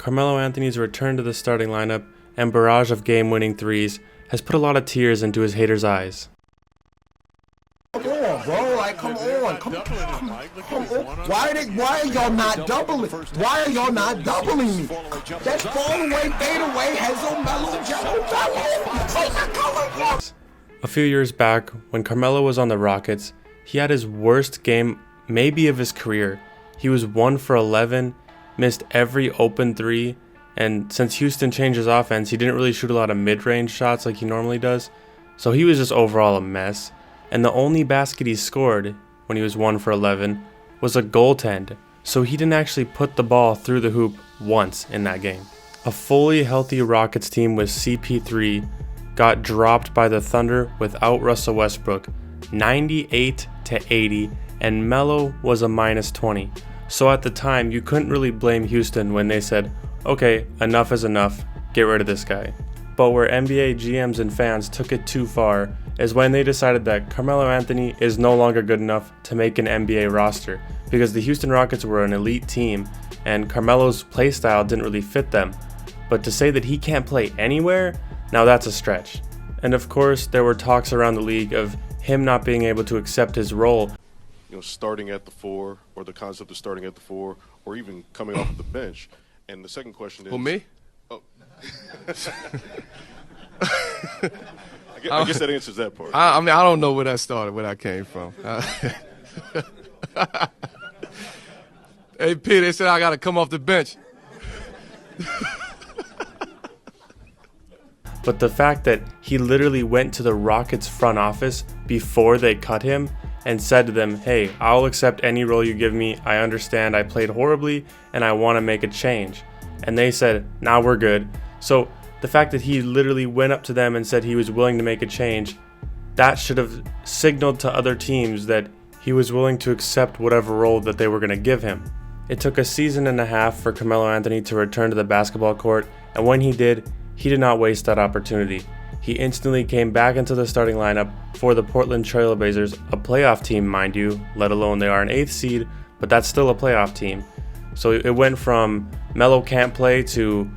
Carmelo Anthony's return to the starting lineup and barrage of game-winning threes has put a lot of tears into his haters' eyes. Come on, bro. Like, come on. Come on. Why are y'all not doubling? Why are y'all not doubling me? That fall-away, fade-away has no mellow, jello, bellow. A few years back, when Carmelo was on the Rockets, he had his worst game maybe of his career. He was 1 for 11, missed every open three, and since Houston changed his offense, he didn't really shoot a lot of mid-range shots like he normally does, so he was just overall a mess. And the only basket he scored when he was 1 for 11 was a goaltend, so he didn't actually put the ball through the hoop once in that game. A fully healthy Rockets team with CP3 got dropped by the Thunder without Russell Westbrook, 98-80, and Melo was a -20. So at the time, you couldn't really blame Houston when they said, okay, enough is enough, get rid of this guy. But where NBA GMs and fans took it too far is when they decided that Carmelo Anthony is no longer good enough to make an NBA roster, because the Houston Rockets were an elite team and Carmelo's play style didn't really fit them. But to say that he can't play anywhere, now that's a stretch. And of course, there were talks around the league of him not being able to accept his role. You know, starting at the 4, or the concept of starting at the 4, or even coming off the bench. And the second question is... Who, me? Oh. I guess that answers that part. I mean, I don't know where that started, where that came from. Hey, P, they said I got to come off the bench. But the fact that he literally went to the Rockets front office before they cut him and said to them, hey, I'll accept any role you give me. I understand I played horribly and I want to make a change. And they said, nah, we're good. So the fact that he literally went up to them and said he was willing to make a change, that should have signaled to other teams that he was willing to accept whatever role that they were going to give him. It took a season and a half for Carmelo Anthony to return to the basketball court, and when he did not waste that opportunity. He instantly came back into the starting lineup for the Portland Trail Blazers, a playoff team, mind you, let alone they are an 8th seed, but that's still a playoff team. So it went from Melo can't play to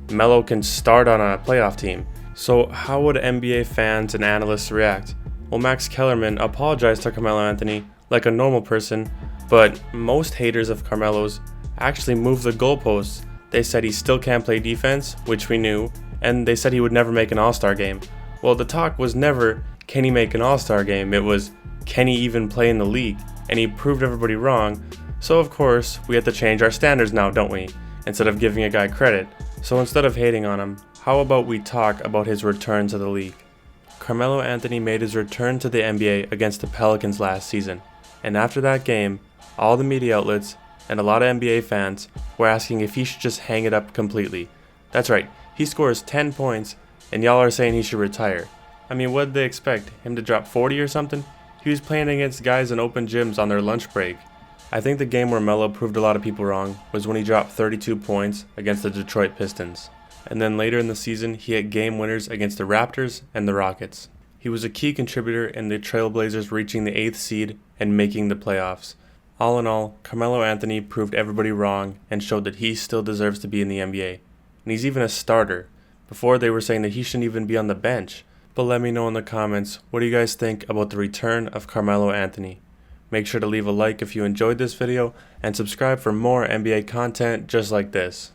Melo can start on a playoff team. So how would NBA fans and analysts react? Well, Max Kellerman apologized to Carmelo Anthony like a normal person, but most haters of Carmelo's actually moved the goalposts. They said he still can't play defense, which we knew, and they said he would never make an All-Star game. Well, the talk was never, can he make an All-Star game? It was, can he even play in the league? And he proved everybody wrong. So of course, we have to change our standards now, don't we? Instead of giving a guy credit. So instead of hating on him, how about we talk about his return to the league? Carmelo Anthony made his return to the NBA against the Pelicans last season. And after that game, all the media outlets and a lot of NBA fans were asking if he should just hang it up completely. That's right, he scores 10 points and y'all are saying he should retire. I mean, what did they expect? Him to drop 40 or something? He was playing against guys in open gyms on their lunch break. I think the game where Melo proved a lot of people wrong was when he dropped 32 points against the Detroit Pistons. And then later in the season, he hit game winners against the Raptors and the Rockets. He was a key contributor in the Trailblazers reaching the 8th seed and making the playoffs. All in all, Carmelo Anthony proved everybody wrong and showed that he still deserves to be in the NBA. And he's even a starter. Before they were saying that he shouldn't even be on the bench. But let me know in the comments, what do you guys think about the return of Carmelo Anthony? Make sure to leave a like if you enjoyed this video and subscribe for more NBA content just like this.